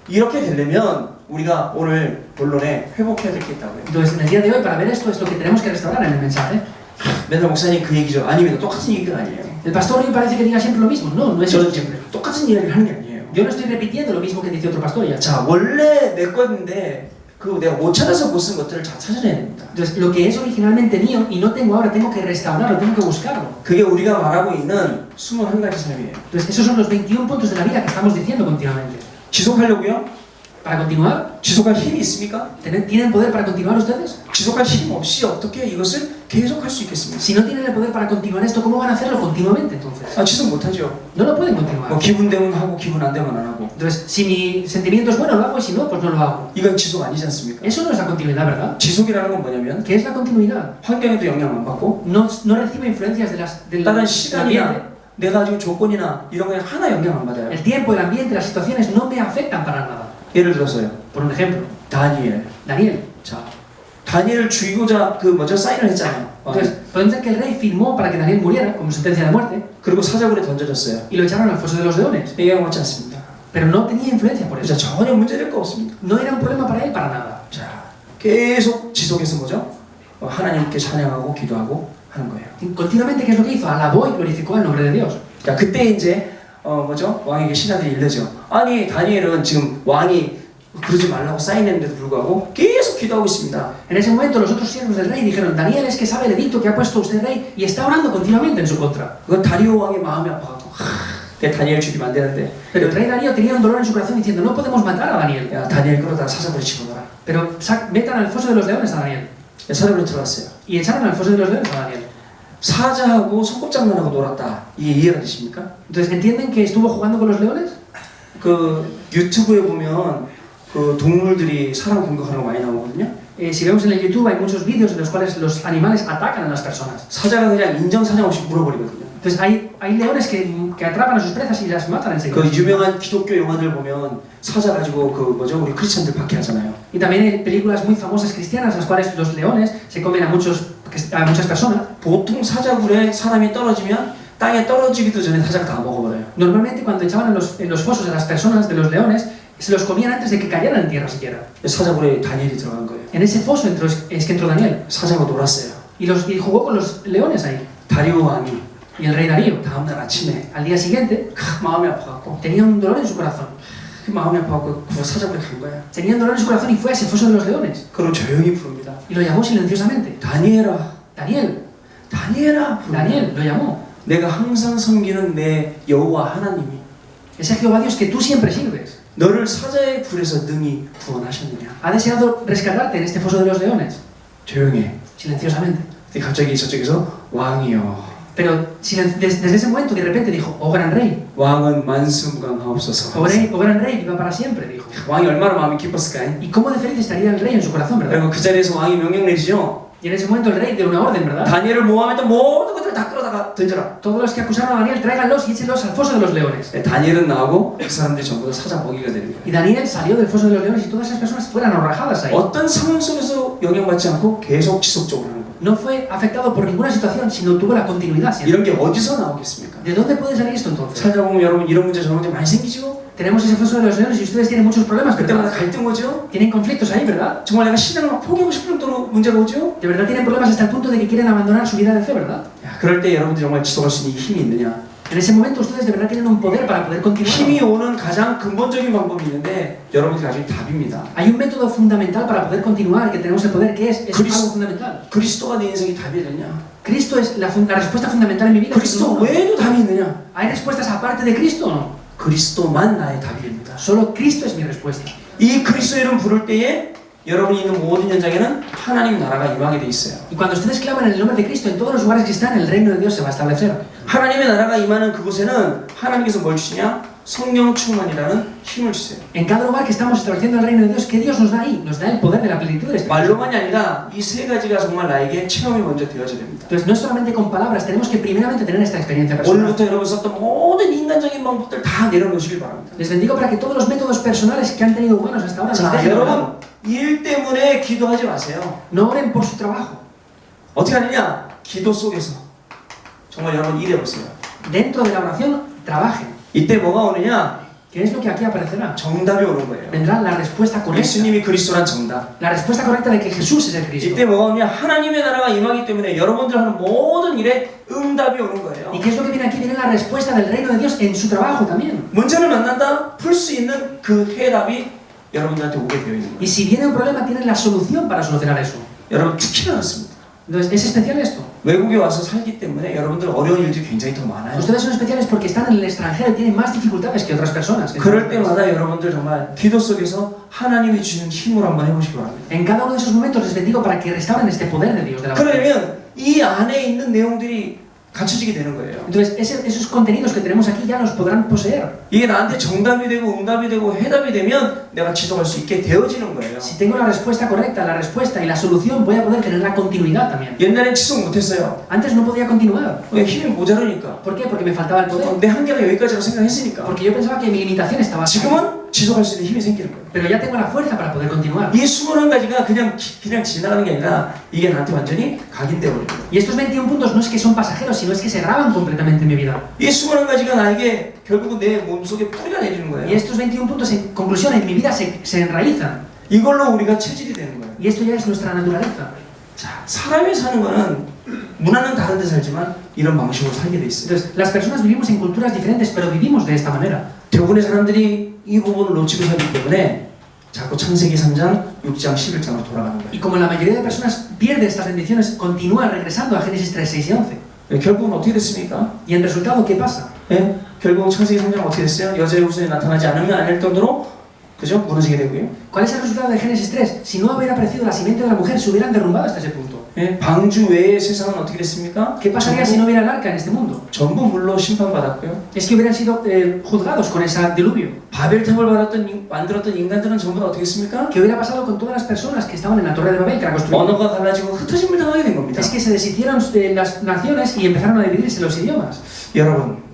이렇게 되려면 우리가 오늘 본론에 회복해야 될 게 있다고요. Entonces, en el día de hoy, para ver esto, es lo que tenemos que restaurar en el mensaje. 맨날 목사님 그 얘기죠. 아닙니다. 똑같은 얘기가 아니에요. El pastor hoy parece que diga siempre lo mismo. No, no es eso 저는 siempre. 지금 똑같은 이야기를 하는 게 아니에요. Yo no estoy repitiendo lo mismo que dice otro pastor ya. 자, 원래 내 건데 그 내가 못 찾아서 못 쓴 것들을 다 찾아내야 됩니다. Entonces, lo que es originalmente mío y no tengo ahora, tengo que restaurarlo, tengo que buscarlo. 그게 우리가 말하고 있는 21가지 삶이에요. Entonces, esos son los 21 puntos de la vida que estamos diciendo continuamente. 지속하려고요? para continuar? 지속할 힘이 있습니까? ¿Tienen poder para continuar ustedes? 지속할 힘 없이 어떻게 이것을 계속할 수 있겠습니까? Si no tienen el poder para continuar esto, ¿cómo van a hacerlo continuamente entonces? 지속 못하죠. No lo pueden continuar. 뭐 기분 되면 하고 기분 안 되면 안 하고. Entonces, si mi sentimiento es bueno, lo hago, y si no, pues no lo hago. 이건 지속 아니지 않습니까? Eso no es la continuidad, ¿verdad? 지속이라는 건 뭐냐면 ¿Qué es la continuidad? 환경에도 영향 안 받고 No recibe influencias del 다른 ambiente. 시간이나 내가 가지고 조건이나 이런 거에 하나 영향 안 받아요. El tiempo, el ambiente, las situaciones no me afectan para nada. 예를 들어서요. Por un ejemplo, 다니엘. Daniel. 자, 다니엘을 죽이고자 사인을 했잖아요. Entonces, podemos decir que el rey firmó para que Daniel muriera como sentencia de muerte 그리고 사자굴에 던져졌어요. y lo echaron al foso de los leones. 영향 받지 않습니다. Pero no tenía influencia por eso. 자, 전혀 문제될 거 없습니다. No era un problema para él para nada. 자, 계속 지속해서 뭐죠? 하나님께 찬양하고 기도하고 하는 거예요. Continuamente, ¿qué es lo que hizo? Alabó y glorificó el nombre de Dios. 자, 그때 이제 왕에게 신하들이 일르죠. 아니, 다니엘은 지금 왕이 그러지 말라고 사인했는데도 불구하고 계속 기도하고 있습니다. En ese momento, los otros siervos del rey dijeron: Daniel es que sabe el edicto que ha puesto usted rey y está orando continuamente en su contra. 그건 다리오 왕의 마음이 아파갖고 내 다니엘 죽이면 안 되는데. Pero el rey Darío tenía un dolor en su corazón diciendo: no podemos matar a Daniel. 야, 다니엘 끌어다가 사자굴에 집어넣어라. Pero metan al foso de los leones a Daniel. 사자굴에 들어갔어요. Y echaron al foso de los leones a Daniel. 사자하고 소꿉장난하고 놀았다. 이게 이해가 되십니까? Entonces, ¿entienden que estuvo jugando con los leones? 그 유튜브에 보면 그 동물들이 사람 공격하는 거 많이 나오거든요. Si vemos en el YouTube hay muchos vídeos en los cuales los animales atacan a las personas. 사자가 그냥 인정사정 없이 물어버리거든요. Entonces hay leones que atrapan a sus presas y las matan enseguida. 그 유명한 기독교 영화들 보면 사자 가지고 그 뭐죠? 우리 크리스천들 박해하잖아요. Y también hay películas muy famosas cristianas en las cuales los leones se comen a muchas personas. 보통 사자굴에 사람이 떨어지면 땅에 떨어지기도 전에 사자가 다 먹어버려요. Normalmente cuando echaban en los fosos a las personas de los leones se los comían antes de que cayeran en tierra siquiera. 사자굴에 다니엘이 들어간 거예요. En ese foso es que entró Daniel. 사자가 놀았어요. Y jugó con los leones ahí. 다리오 왕이 Y el rey Darío, 다음 날 아침에 al día siguiente, 마음이 아파갖고 tenía un dolor en su corazón. 마음이 아파갖고 그 사자굴에 간 거야. Tenía un dolor en su corazón y fue a ese foso de los leones. 그럼 조용히 부릅니다. Y lo llamó silenciosamente. 다니엘아, Daniel, 다니엘아. Daniel, lo llamó. 내가 항상 섬기는 내 여호와 하나님이 Ese Jehová Dios que tú siempre sirves 너를 사자의 굴에서 능히 구원하셨느냐. ha deseado rescatarte en este foso de los leones. 조용해. Silenciosamente. 근데 갑자기 저쪽에서 왕이여. Pero desde ese momento de repente dijo: oh gran rey, 왕은 만수무강하옵소서. oh gran rey, viva para siempre, dijo. 왕이 얼마나 마음이 기뻤을까? ¿Y cómo de feliz estaría el rey en su corazón, verdad? 그리고 그 자리에서 왕이 명령 내리죠. Y en ese momento el rey dio una orden, ¿verdad? 다니엘을 모함했던 모든 것들을 다 끌어다가 던져라. Todos los que acusaron a Daniel, tráiganlos y échenlos al foso de los leones. 다니엘은 나오고 그 사람들이 전부 다 사자 먹이가 되는 거예요. Y Daniel salió del foso de los leones y todas esas personas fueran ahorcajadas ahí. 어떤 상황 속에서 영향받지 않고 계속 지속적으로 하는 거예요. No fue afectado por ninguna situación, sino tuvo la continuidad siempre. 이런 게 어디서 나오겠습니까? ¿De dónde puede salir esto entonces? 살다 보면 여러분 이런 문제 저런 문제 많이 생기죠? Tenemos ese foso de los leones y ustedes tienen muchos problemas, 그때마다 ¿verdad? 갈등 오죠? Tienen conflictos ahí, ¿verdad? 정말 내가 신앙을 막 포기하고 싶을 정도로 문제가 오죠? De verdad tienen problemas hasta el punto de que quieren abandonar su vida de fe, ¿verdad? 야, 그럴 때 여러분들이 정말 지속할 수 있는 힘이 있느냐? En ese momento ustedes de verdad tienen un poder para poder continuar. 힘이 오는 가장 근본적인 방법이 있는데 여러분들이 가진 답입니다. Hay un método fundamental para poder continuar, que tenemos el poder, que es algo fundamental. 그리스도가 내 인생의 답이 되냐? Cristo es la respuesta fundamental en mi vida. 그리스도 외에도 답이 있느냐? ¿Hay respuestas aparte de Cristo o no? 그리스도만 나의 답이 됩니다. Solo Cristo es mi respuesta. 이 그리스도 이름 부를 때에 여러분이 있는 모든 현장에는 하나님 나라가 임하게 돼 있어요. Y cuando ustedes claman en el nombre de Cristo, en todos los lugares que están, el reino de Dios se va a establecer. 하나님의 나라가 임하는 그곳에는 하나님께서 뭘 주시냐? 성령 충만이라는 힘을 주세요. En cada lugar que estamos estableciendo el reino de Dios, ¿qué Dios nos da ahí? Nos da el poder de la plenitud del Espíritu. 말로만이 아니라 이 세 가지가 정말 나에게 체험이 먼저 되어져야 됩니다. Entonces, no solamente con palabras, tenemos que primeramente tener esta experiencia personal. 오늘부터 여러분 썼던 모든 인간적인 방법들 다 내려놓으시길 바랍니다. Les bendigo para que todos los métodos personales que han tenido humanos hasta ahora los 자, dejen de lado. 여러분 일 때문에 기도하지 마세요. No oren por su trabajo. 어떻게 하느냐? 기도 속에서 정말 여러분 일해보세요. Dentro de la oración, trabajen. 이때 뭐가 오느냐? ¿Qué es lo que aquí aparecerá? 정답이 오는 거예요. Vendrá la respuesta correcta. 예수님이 그리스도란 정답. La respuesta correcta de que Jesús es el Cristo. 이때 뭐가 오느냐? 하나님의 나라가 임하기 때문에 여러분들 하는 모든 일에 응답이 오는 거예요. ¿Y qué es lo que viene aquí? Viene la respuesta del reino de Dios en su trabajo también. 문제를 만난다? 풀 수 있는 그 해답이 여러분들한테 오게 되어 있는 거예요. Y si viene un problema, tienen la solución para solucionar eso. 여러분 특히나 그렇습니다. Entonces, ¿es especial esto? 외국에 와서 살기 때문에 여러분들 어려운 일들이 굉장히 더 많아요. Ustedes son especiales porque están en el extranjero y tienen más dificultades que otras personas. 그럴 때마다 여러분들 정말 기도 속에서 하나님이 주신 힘을 한번 해보시기 바랍니다. En cada uno de esos momentos les bendigo para que restauren este poder de Dios de la oración. 그러면 이 안에 있는 내용들이 갖춰지게 되는 거예요. Entonces, esos contenidos que tenemos aquí ya los podrán poseer. 이게 나한테 정답이 되고 응답이 되고 해답이 되면 내가 지속할 수 있게 되어지는 거예요. Si tengo la respuesta correcta, la respuesta y la solución, voy a poder tener la continuidad también. 옛날엔 지속 못했어요. Antes no podía continuar. 왜? 힘이 모자라니까. ¿Por qué? Porque me faltaba el poder. 내 한계가 여기까지라고 생각했으니까. Porque yo pensaba que mi limitación estaba así. 지금은 지속할 수 있는 힘이 생기는 거예요. Pero ya tengo la fuerza para poder continuar. 이 21가지가 그냥 지나가는 게 아니라 이게 나한테 완전히 각인되어 버려요. Y estos 21 puntos no es que son pasajeros, sino es que se graban completamente en mi vida. 이 21가지가 나에게 결국은 내 몸속에 뿌리가 내리는 Y 거예요. estos 21 puntos, en conclusión, en mi vida se enraizan. 이걸로 우리가 체질이 되는 거예요. Y esto ya es nuestra naturaleza. 자, 사람이 사는 거는 문화는 다른 데 살지만 이런 방식으로 살게 돼 있어요. Entonces, las personas vivimos en culturas diferentes, pero vivimos de esta manera. 대부분의 사람들이 이 부분을 놓치고 살기 때문에 자꾸 창세기 3장, 6장, 11장으로 돌아가는 거예요. Y como la mayoría de personas pierde estas bendiciones, continúa regresando a Génesis 3, 6 y 11. 결국은 어떻게 됐습니까? Y en resultado, ¿qué pasa? 예? 결국 창세기 3장 어떻게 됐어요? 여자의 후손이 나타나지 않으면 아닐 정도로 그죠? 무너지게 되고요. ¿Cuál es el resultado de Génesis 3? Si no hubiera aparecido la simiente de la mujer, se hubieran derrumbado hasta ese punto. 예? 방주 외의 세상은 어떻게 됐습니까? ¿Qué pasaría si no hubiera el arca en este mundo? 전부 물로 심판받았고요. Es que hubieran sido juzgados con ese diluvio. 바벨탑을 만들었던 인간들은 전부 다 어떻게 했습니까? ¿Qué hubiera pasado con todas las personas que estaban en la Torre de Babel que la construyeron? 언어가 달라지고 흩어짐을 당하게 된 겁니다. Es que se deshicieron de las naciones y empezaron a dividirse los idiomas. 여러분,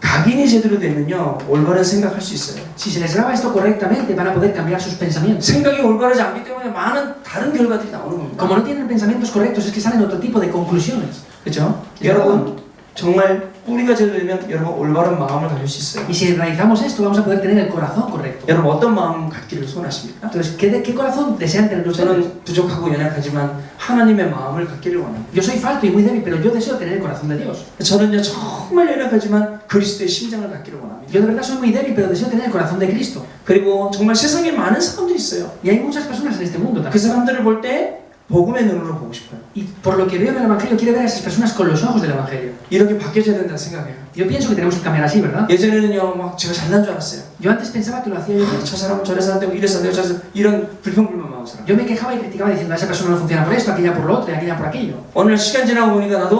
각인이 제대로 되면요 올바른 생각할 수 있어요. Si se les graba esto correctamente, van a poder cambiar sus pensamientos. 생각이 올바르지 않기 때문에 많은 다른 결과들이 나오는 겁니다. Como no tienen pensamientos correctos, es que salen otro tipo de conclusiones. 그렇죠? 여러분 정말 뿌리가 제대로 되면 여러분 올바른 마음을 가질 수 있어요. Y si realizamos esto, vamos a poder tener el corazón correcto. 여러분 어떤 마음 갖기를 소원하십니까? Entonces, ¿qué corazón desean tener ustedes? 저는 부족하고 연약하지만 하나님의 마음을 갖기를 원합니다. Yo soy falto y muy débil, pero yo deseo tener el corazón de Dios. 저는요 정말 연약하지만 그리스도의 심장을 갖기를 원합니다. Yo de verdad soy muy débil, pero deseo tener el corazón de Cristo. 그리고 정말 세상에 많은 사람들이 있어요. Y hay muchas personas en este mundo 그 también. 사람들을 볼 때 복음의 눈으로 보고 싶어요. Y por lo que veo en el Evangelio, quiero ver a esas personas con los ojos del Evangelio. 이렇게 바뀌어져야 된다 생각해요. Yo pienso que tenemos que cambiar así, ¿verdad? 예전에는요 막 제가 잘난 줄 알았어요. Yo antes pensaba que lo hacía yo bien. 저 사람은 저래서 안 되고 이래서 안 되고 저래서 이런 불평불만하고 살아. Yo me quejaba y criticaba diciendo, esa persona no funciona por esto, aquella por lo otro y aquella por aquello. 오늘 시간 지나고 보니까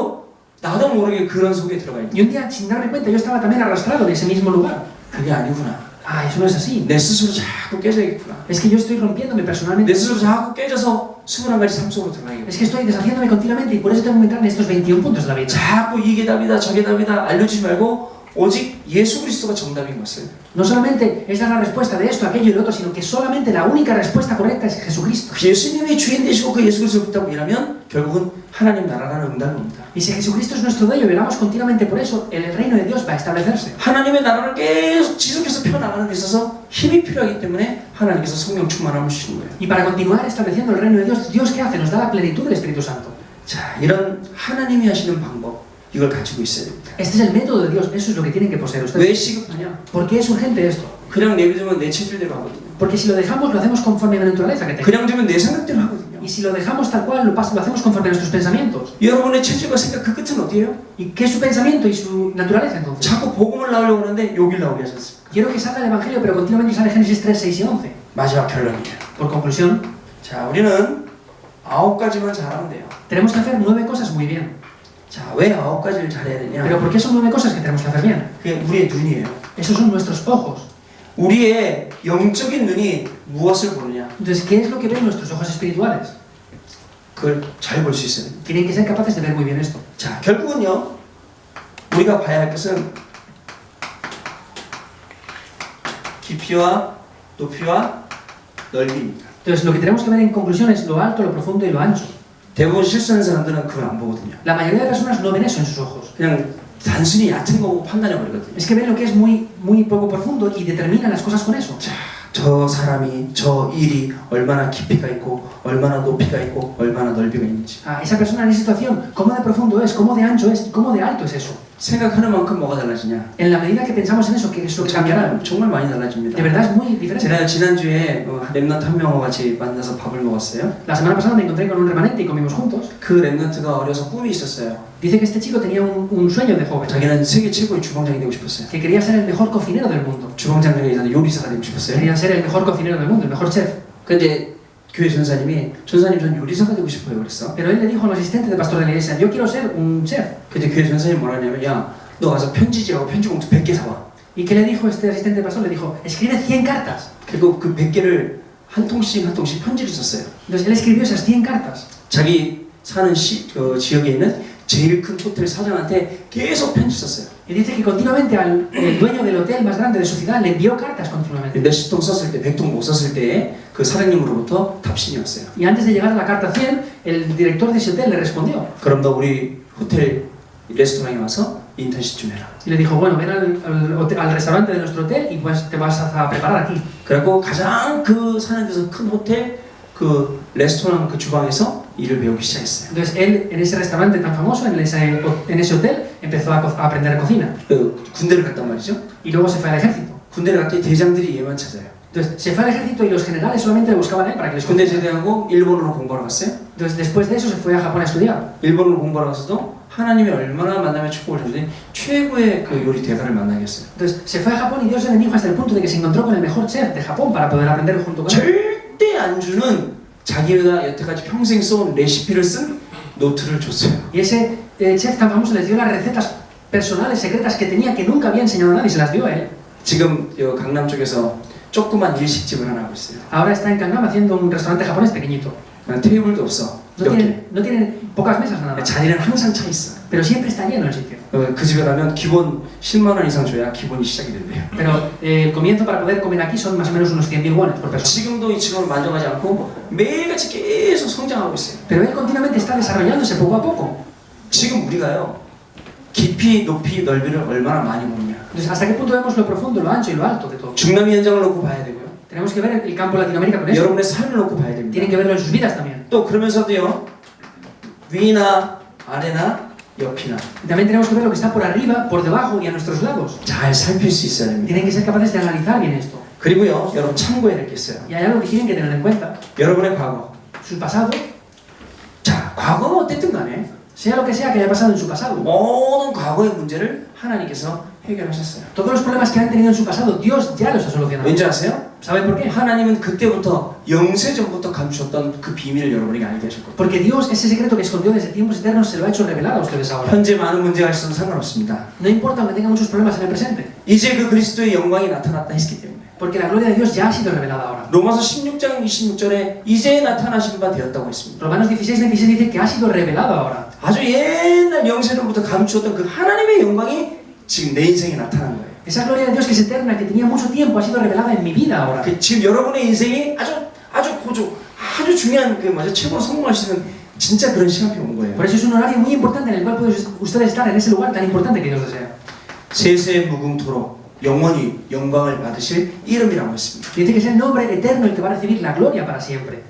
나도 모르게 그런 속에 들어가 있는. Y un día, sin darme cuenta, yo estaba también arrastrado de ese mismo lugar. 그게 아니구나. Ah, eso no es así. 내 스스로 자꾸 깨져야겠구나. Es que yo estoy rompiéndome 내 personalmente. 스스로 자꾸 깨져서 21가지 삶 속으로 들어가야겠구나. Es que estoy deshaciéndome continuamente y por eso tengo que entrar en estos 21 puntos de la vida. 자꾸 이게 답이다 저게 답이다 알려주지 말고 오직 예수 그리스도가 정답인 것을. No solamente esa es la respuesta de esto, aquello y lo otro, sino que solamente la única respuesta correcta es Jesucristo. 그 예수님이 주인 되시고 그 예수 그리스도를 붙잡고 일하면 결국은 하나님 나라라는 응답이 옵니다. Y si Jesucristo es nuestro dueño y velamos continuamente por eso, el reino de Dios va a establecerse. 하나님의 나라를 계속 지속해서 펴나가는 데 있어서 힘이 필요하기 때문에 하나님께서 성령 충만함을 주시는 거예요. Y para continuar estableciendo el reino de Dios, ¿Dios qué hace? Nos da la plenitud del Espíritu Santo. 자, 이런 하나님이 하시는 방법 이걸 가지고 있어야 됩니다. Este es el método de Dios, eso es lo que tienen que poseer ustedes. 왜 시급하냐? ¿Por qué es urgente esto? 그냥 내비두면 내 체질대로 하거든요. Porque si lo dejamos, lo hacemos conforme a la naturaleza que tenemos. 그냥 두면 내 생각대로 하거든요. Y si lo dejamos tal cual, lo hacemos conforme a nuestros pensamientos. 여러분의 체질과 생각 그 끝은 어디예요? ¿Y qué es su pensamiento y su naturaleza entonces? 자꾸 복음을 나오려고 하는데 여길 나오게 하셨습니다. Quiero que salga el Evangelio, pero continuamente sale Génesis 3, 6 y 11. 마지막 결론이에요. Por conclusión, 자, 우리는 9가지만 잘하면 돼요. tenemos que hacer 9 cosas muy bien. 자, 왜 9가지를 잘해야 되냐? ¿Pero por qué son 9 cosas que tenemos que hacer bien? 그게 우리의 눈이에요. Esos son nuestros ojos. 우리의 영적인 눈이 무엇을 보느냐? Entonces, ¿qué es lo que ven nuestros ojos espirituales? 그걸 잘 볼 수 있어야 됩니다. Tienen que ser capaces de ver muy bien esto. 자, 결국은요. 우리가 봐야 할 것은 깊이와 높이와 넓이입니다. Entonces, lo que tenemos que ver en conclusión es lo alto, lo profundo y lo ancho. 대부분 실수하는 사람들은 그걸 안 보거든요. La mayoría de personas no ven eso en sus ojos. 그냥 단순히 얕은 거고 판단해 버리거든요. Es que ven lo que es muy poco profundo y determinan las cosas con eso. 자, 저 사람이, 저 일이 얼마나 깊이가 있고 얼마나 높이가 있고 얼마나 넓이가 있는지. Esa persona en esa situación, ¿cómo de profundo es? ¿Cómo de ancho es? ¿Cómo de alto es eso? 생각하는 만큼 뭐가 달라지냐? En la medida que pensamos en eso, ¿qué es lo que cambiará? 정말 많이 달라집니다. De verdad es muy diferente. 제가 지난주에 랩넌트 한 명과 같이 만나서 밥을 먹었어요. La semana pasada me encontré con un remanente y comimos juntos. 그 랩넌트가 어려서 꿈이 있었어요. Dice que este chico tenía un sueño de joven, 자기는 세계 최고의 주방장이 되고 싶었어요. que quería ser el mejor cocinero del mundo. 주방장이 아니라 요리사가 되고 싶었어요. Quería ser el mejor cocinero del mundo, el mejor chef. 근데 교회 전사님 전 요리사가 되고 싶어요 그랬어. Pero él le dijo al asistente de pastor de la iglesia, yo quiero ser un chef. 근데 교회 전사님 뭐라 하냐면 야, 너 가서 편지지하고 편지 봉투 100개 사와. ¿Y qué le dijo este asistente de pastor? Le dijo, escribe 100 cartas. 그리고 그 100개를 한 통씩 편지를 썼어요. Entonces él escribió esas 100 cartas. 자기 사는 지역에 있는 제일 큰 호텔 사장한테 계속 편지 썼어요. Y dice que continuamente el dueño del hotel más grande de su ciudad le envió cartas continuamente. 몇십 통 썼을 때, 100통 못 썼을 때 그 사장님으로부터 답신이 왔어요. Y antes de llegar a la carta 100, el director de ese hotel le respondió. 그럼 너 우리 호텔 레스토랑에 와서 인턴십 좀 해라. Y le dijo, bueno, ven al restaurante de nuestro hotel y pues te vas a preparar aquí. 그래갖고 가장 그 사는 데서 큰 호텔 그 레스토랑 그 주방에서 일을 배우기 시작했어요. Entonces él, en ese restaurante tan famoso, en ese hotel, empezó a aprender cocina. 군대를 갔단 말이죠. Y luego se fue al ejército. 군대를 갔더니 대장들이 얘만 찾아요. Entonces se fue al ejército y los generales solamente le buscaban a él para que les 군대 conociera. 제대하고 일본으로 공부하러 갔어요. Entonces después de eso se fue a Japón a estudiar. 일본으로 공부하러 가서도 하나님이 얼마나 만나면 축복을 주더니 최고의 그 요리 대가를 만나겠어요. Entonces se fue a Japón y Dios le bendijo hasta el punto de que se encontró con el mejor chef de Japón para poder aprender junto con él. 절대 안 주는 자기가 여태까지 평생 써온 레시피를 쓴 노트를 줬어요. Y ese chef tan famoso les dio las recetas personales, secretas que tenía que nunca había enseñado a nadie, se las dio a él. 지금 강남 쪽에서 조그만 일식집을 하나 하고 있어요. Ahora está en Gangnam haciendo un restaurante japonés pequeñito. 테이블도 없어. No tienen pocas mesas nada más. 자리는 항상 차 있어. Pero siempre está lleno el sitio. 그 집에 가면 기본 10만 원 이상 줘야 기본이 시작이 된대요. Pero el comienzo para poder comer aquí son más o menos unos 100.000 wones por persona. 지금도 이 직원을 만족하지 않고 매일같이 계속 성장하고 있어요. Pero él continuamente está desarrollándose poco a poco. 지금 우리가요 깊이, 높이, 넓이를 얼마나 많이 보느냐. Entonces, ¿hasta qué punto vemos lo profundo, lo ancho y lo alto de todo? 중남미 현장을 놓고 봐야 되고요. Tenemos que ver el campo de Latinoamérica con eso. 여러분의 삶을 놓고 봐야 됩니다. Tienen que verlo en sus vidas también. 또 그러면서도요 위나 아래나 옆이나 Y también tenemos que ver lo que está por arriba, por debajo y a nuestros lados. 잘 살필 수 있어야 됩니다. Tienen que ser capaces de analizar bien esto. 그리고요 여러분 참고해야 될 게 있어요. Y hay algo que tienen que tener en cuenta. 여러분의 과거. Su pasado, 자 과거는 어땠든 간에 sea lo que sea que haya pasado en su pasado. 모든 과거의 문제를 하나님께서 해결하셨어요. Todos los problemas que han tenido en su pasado, Dios ya los ha solucionado. 왠지 아세요? ¿Saben por qué? 하나님은 그때부터 영세전부터 감추었던 그 비밀을 여러분에게 알게 하셨거든요. Porque Dios, ese secreto que escondió desde tiempos eternos, se lo ha hecho revelar a ustedes ahora. 현재 많은 문제가 있어도 상관없습니다. No importa aunque tenga muchos problemas en el presente. 이제 그 그리스도의 영광이 나타났다 했기 때문에. Porque la gloria de Dios ya ha sido revelada ahora. 로마서 16장 26절에 이제 나타나신 바 되었다고 했습니다. Romanos 16:26 dice que ha sido revelado ahora. 아주 옛날 영세전부터 감추었던 그 하나님의 영광이 지금 내 인생에 나타난 거예요. Esa gloria de Dios que es eterna, que tenía mucho tiempo, ha sido revelada en mi vida ahora. 지금 여러분의 인생이 아주 중요한 그 최고로 성공할 수 있는 진짜 그런 시간표 온 거예요. Por eso es un horario muy importante en el cual pueden ustedes estar en ese lugar tan importante que Dios desea. 세세 무궁토록 영원히 영광을 받으실 이름이라고 했습니다. Dice que es el nombre eterno el que va a recibir la gloria para siempre.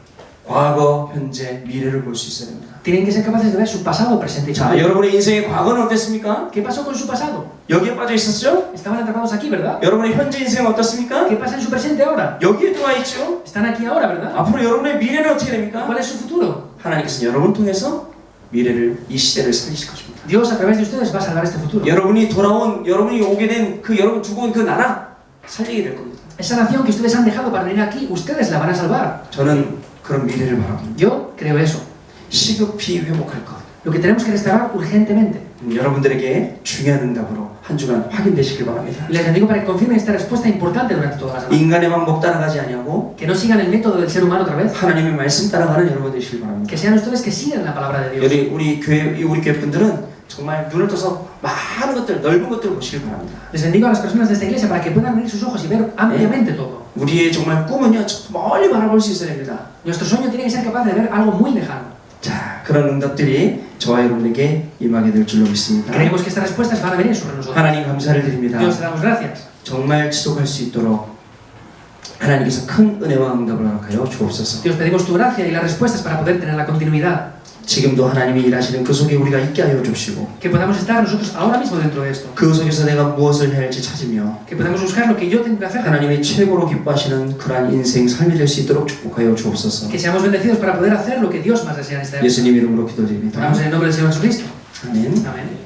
과거, 현재, 미래를 볼 수 있어야 됩니다. Tienen que ser capaces de ver su pasado, presente y 자, futuro. 여러분의 인생의 과거는 어땠습니까? ¿Qué pasó con su pasado? 여기에 빠져 있었죠? Estaban atrapados aquí, ¿verdad? 여러분의 현재 인생은 어떻습니까? ¿Qué pasa en su presente ahora? 여기에 들어와 있죠? Están aquí ahora, ¿verdad? 앞으로 여러분의 미래는 어떻게 됩니까? ¿Cuál es su futuro? 하나님께서 여러분을 통해서 미래를, 이 시대를 살리실 것입니다. Dios a través de ustedes va a salvar este futuro. 여러분이 오게 된 그 여러분 두고 온 그 나라 살리게 될 겁니다. Esa nación que ustedes han dejado para venir aquí, ustedes la van a salvar. 저는 그런 미래를 바랍니다. Yo creo eso. 시급히 회복할 것. Lo que tenemos que restaurar urgentemente. 여러분들에게 중요한 응답으로 한 주간 확인되시길 바랍니다. Les bendigo para que confirmen esta respuesta importante durante toda la semana. 인간의 방법 따라가지 아니하고 Que no sigan el método del ser humano otra vez. 하나님의 말씀 따라가는 여러분 되시길 바랍니다. Que sean ustedes que sigan la palabra de Dios. 우리 교회 분들은 정말 눈을 떠서 많은 것들, 넓은 것들을 보시길 바랍니다. Les bendigo a las personas de esta iglesia para que puedan abrir sus ojos y ver ampliamente todo. 우리의 정말 꿈은요, 저 멀리 바라볼 수 있어야 됩니다. Nuestro sueño tiene que ser capaz de ver algo muy lejano. 자, 그런 응답들이 저와 여러분에게 임하게 될 줄로 믿습니다. Creemos que estas respuestas van a venir sobre nosotros. 하나님 감사를 드립니다. Dios, te damos gracias. 정말 지속할 수 있도록 하나님께서 큰 은혜와 응답을 허락하여 주옵소서. Dios, pedimos tu gracia y las respuestas para poder tener la continuidad. 지금도 하나님이 일하시는 그 속에 우리가 있게 하여 주시고 que podamos estar nosotros ahora mismo dentro de esto, 그 속에서 내가 무엇을 해야 할지 찾으며 que podamos buscar lo que yo tengo que hacer, 하나님이 최고로 기뻐하시는 그러한 인생 삶이 될 수 있도록 축복하여 주옵소서. que seamos bendecidos para poder hacer lo que Dios más desea en esta época. 예수님 이름으로 기도드립니다. Oramos en el nombre del Señor Jesucristo. 아멘. Amén.